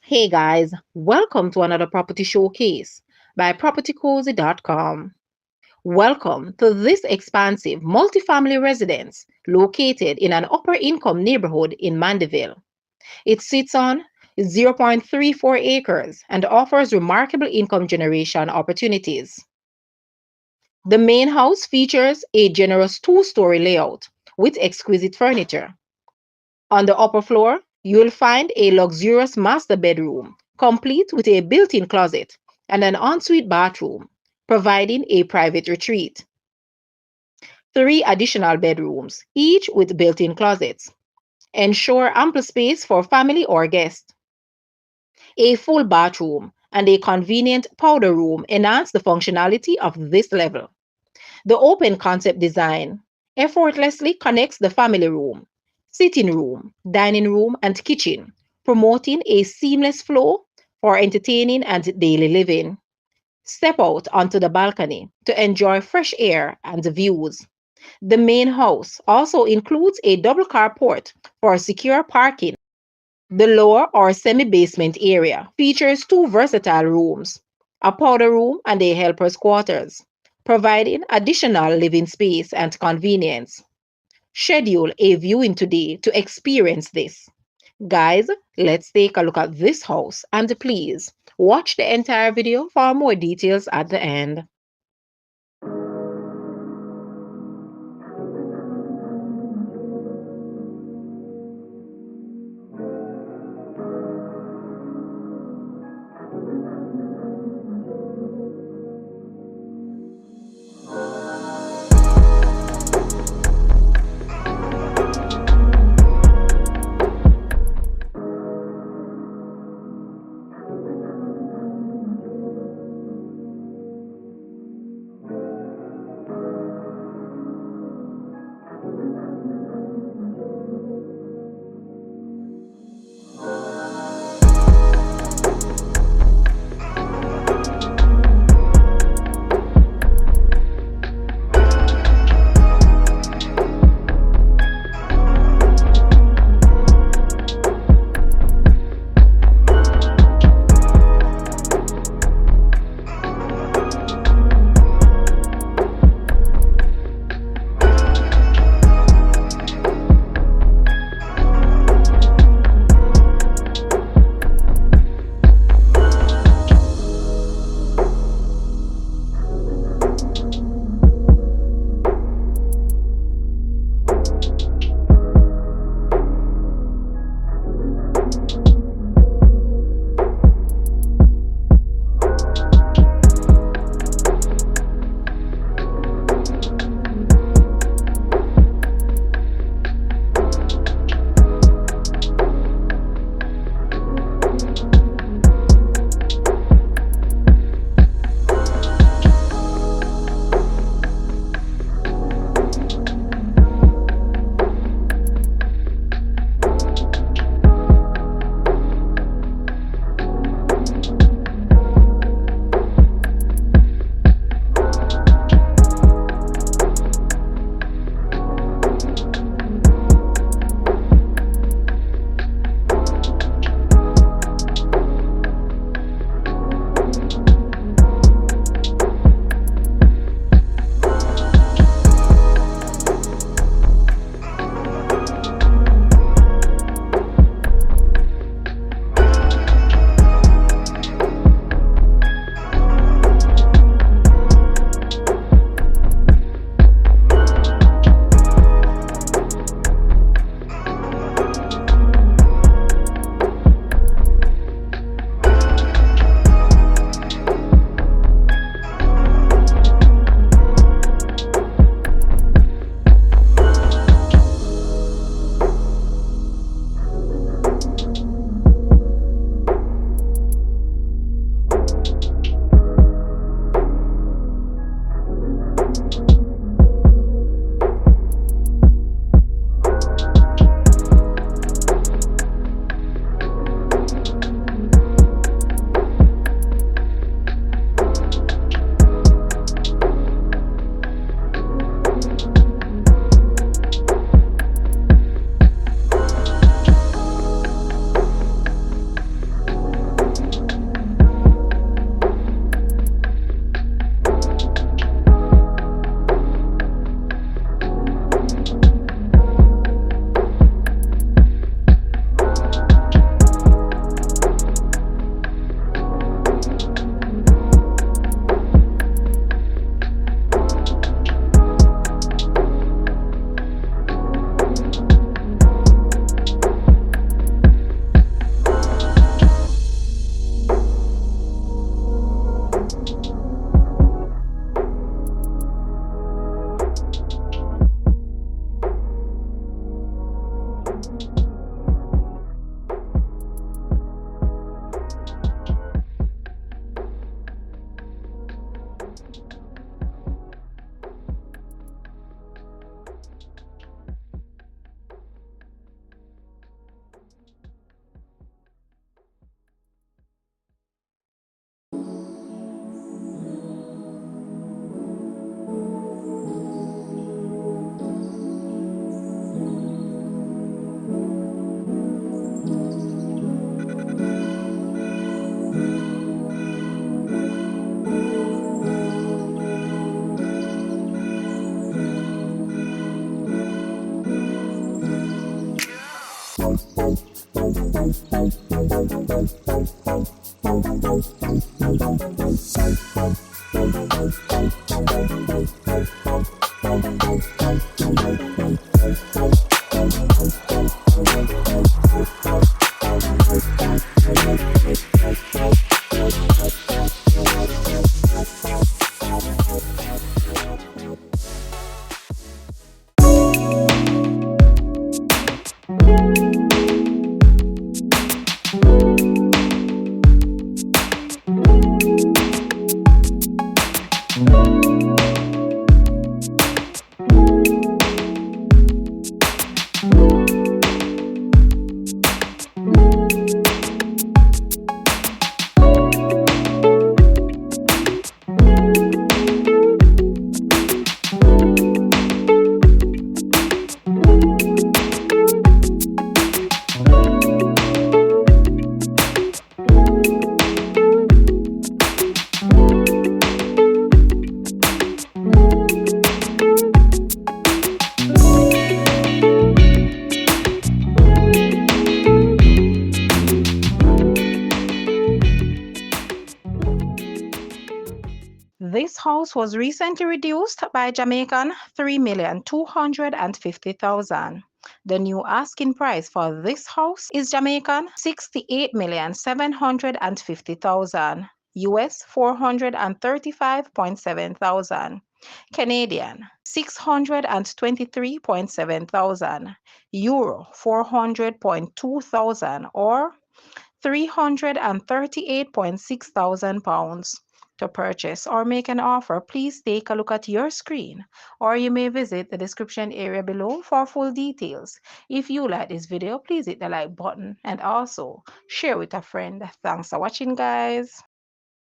Hey guys, welcome to another property showcase by propertycozy.com. Welcome to this expansive multifamily residence located in an upper income neighborhood in Mandeville. It sits on 0.34 acres and offers remarkable income generation opportunities. The main house features a generous two-story layout with exquisite furniture. On the upper floor, you will find a luxurious master bedroom, complete with a built-in closet and an ensuite bathroom, providing a private retreat. Three additional bedrooms, each with built-in closets, ensure ample space for family or guests. A full bathroom and a convenient powder room enhance the functionality of this level. The open concept design effortlessly connects the family room, sitting room, dining room, and kitchen, promoting a seamless flow for entertaining and daily living. Step out onto the balcony to enjoy fresh air and views. The main house also includes a double carport for secure parking. The lower or semi-basement area features two versatile rooms, a powder room and a helper's quarters, providing additional living space and convenience. Schedule a viewing today to experience this. Guys, let's take a look at this house and please watch the entire video for more details at the end. This house was recently reduced by Jamaican 3,250,000. The new asking price for this house is Jamaican 68,750,000, US 435.7 thousand, Canadian 623.7 thousand, Euro 400.2 thousand, or 338.6 thousand pounds. To purchase or make an offer, please take a look at your screen, or you may visit the description area below for full details. If you like this video, please hit the like button and also share with a friend. Thanks for watching, guys.